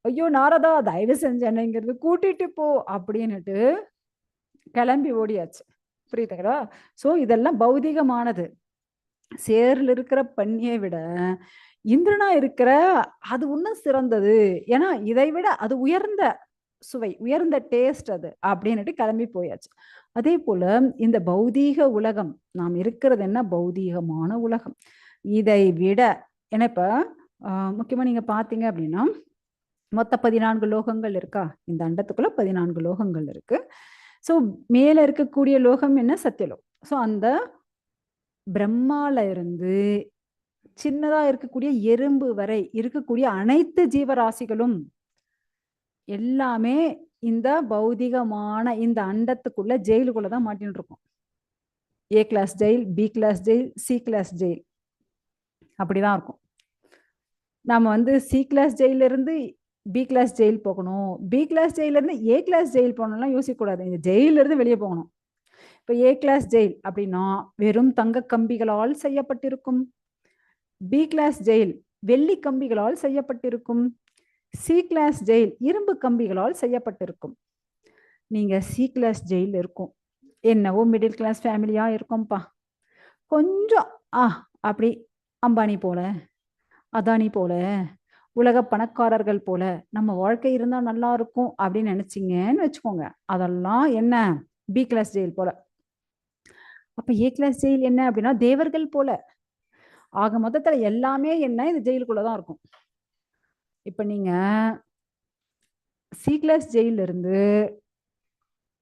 ஐயோ நாரதா தயவு செஞ்சு என்னங்கிறது கூட்டிட்டு போ அப்படின்னுட்டு கிளம்பி ஓடியாச்சு. புரியுதுங்களா? சோ இதெல்லாம் பௌதிகமானது. சேர்ல இருக்கிற பன்னியை விட இந்திரனா இருக்கிற அது இன்னும் சிறந்தது, ஏன்னா இதை விட அது உயர்ந்த சுவை, உயர்ந்த டேஸ்ட் அது அப்படின்னுட்டு கிளம்பி போயாச்சு. அதே போல இந்த பௌதீக உலகம், நாம் இருக்கிறது என்ன பௌதீகமான உலகம், இதை விட ஏன்னா இப்ப முக்கியமா நீங்க பாத்தீங்க அப்படின்னா மொத்த 14 லோகங்கள் இருக்கா, இந்த அண்டத்துக்குள்ள 14 லோகங்கள் இருக்கு. ஸோ மேல இருக்கக்கூடிய லோகம் என்ன, சத்தியலோகம். ஸோ அந்த பிரம்மால இருந்து சின்னதா இருக்கக்கூடிய எறும்பு வரை இருக்கக்கூடிய அனைத்து ஜீவராசிகளும் எல்லாமே இந்த பௌதிகமான இந்த அண்டத்துக்குள்ள ஜெயிலுக்குள்ளதான் மாட்டின்னு இருக்கும். A class jail, B class jail, C class jail, அப்படிதான் இருக்கும். நாம வந்து சி கிளாஸ் ஜெயில இருந்து பி கிளாஸ் ஜெயில் போகணும், பி கிளாஸ் ஜெயில இருந்து ஏ கிளாஸ் ஜெயில் போகணும்லாம் யோசிக்க கூடாது, இந்த ஜெயில இருந்து வெளியே போகணும். இப்ப ஏ கிளாஸ் ஜெயில் அப்படின்னா வெறும் தங்க கம்பிகளால் செய்யப்பட்டிருக்கும், பி கிளாஸ் ஜெயில் வெள்ளி கம்பிகளால் செய்யப்பட்டிருக்கும், சி கிளாஸ் ஜெயில் இரும்பு கம்பிகளால் செய்யப்பட்டிருக்கும். நீங்க சி கிளாஸ் ஜெயில் இருக்கும், என்னவோ மிடில் கிளாஸ் ஃபேமிலியா இருக்கோம்ப்பா, கொஞ்சம் அப்படி அம்பானி போல அதானி போல உலக பணக்காரர்கள் போல நம்ம வாழ்க்கை இருந்தா நல்லா இருக்கும் அப்படின்னு நினைச்சீங்கன்னு வச்சுக்கோங்க, அதெல்லாம் என்ன பி கிளாஸ் ஜெயில் போல. அப்ப ஏ கிளாஸ் ஜெயில் என்ன அப்படின்னா தேவர்கள் போல. ஆக மொத்தத்துல எல்லாமே என்ன இந்த ஜெயிலுக்குள்ளதான் இருக்கும். இப்ப நீங்க சி கிளாஸ் ஜெயில இருந்து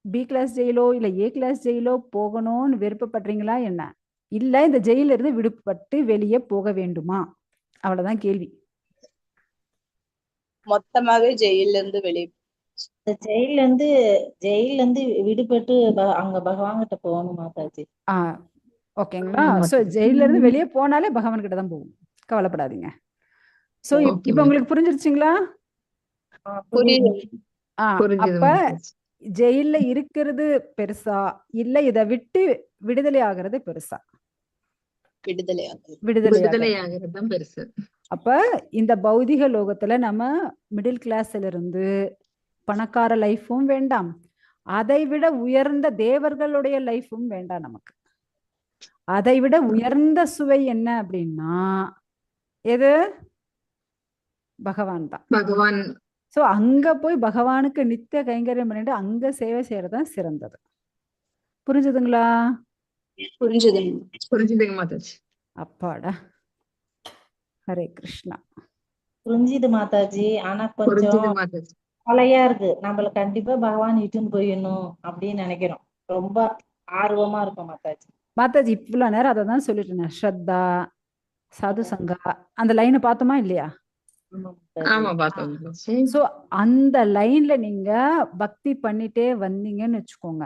பி கிளாஸ் ஜெயிலோ இல்ல ஏ கிளாஸ் ஜெயிலோ போகணும்னு விருப்பப்படுறீங்களா என்ன, இல்ல இந்த ஜெயில இருந்து விடுபட்டு வெளியே போக வேண்டுமா, அவ்வளவுதான் கேள்வி. மொத்தமாவே ஜெயில இருந்து வெளியே ஜெயில இருந்து விடுபட்டு அங்க பகவான் கிட்ட போகணும் மாதாஜி. ஓகேங்களா? சோ ஜெயில இருந்து வெளியே போனாலே பகவான் கிட்ட தான் போகும், கவலைப்படாதீங்க. சோ இப்ப உங்களுக்கு புரிஞ்சிருச்சுங்களா? அப்ப ஜெயில இருக்கிறது பெருசா இல்ல இத விட்டு விடுதலை ஆகிறது பெருசா? விடுதலை ஆகிறது தான் பெருசு. அப்ப இந்த பௌதிக லோகத்துல நம்ம மிடில் கிளாஸ்ல இருந்து பணக்கார லைஃபும் வேண்டாம், அதை விட உயர்ந்த தேவர்களுடைய லைஃபும் வேண்டாம் நமக்கு. அதை விட உயர்ந்த சுவை என்ன அப்படின்னா எது? பகவான் தான். பகவான். சோ அங்க போய் பகவானுக்கு நித்திய கைங்கரியம் பண்ணிட்டு அங்க சேவை செய்யறதுதான் சிறந்தது. புரிஞ்சுதுங்களா? புரிஞ்சுதுங்க மாதாஜி. அப்பாடா, ஹரே கிருஷ்ணா. புரிஞ்சுது மாதாஜி. ஆனா கொஞ்சம் கவலையா இருக்கு, நம்மள கண்டிப்பா பகவான் இட்டுன்னு போயிடணும் அப்படின்னு நினைக்கிறோம், ரொம்ப ஆர்வமா இருக்கும் மாதாஜி. மாதாஜி இவ்வளவு நேரம் அதை தான் சொல்லிட்டு இருந்தேன், ஸ்ரத்தா சாது சங்கா அந்த லைனை பார்த்தோமா இல்லையா? சோ அந்த லைன்ல நீங்க பக்தி பண்ணிட்டே வந்தீங்கன்னு வச்சுக்கோங்க,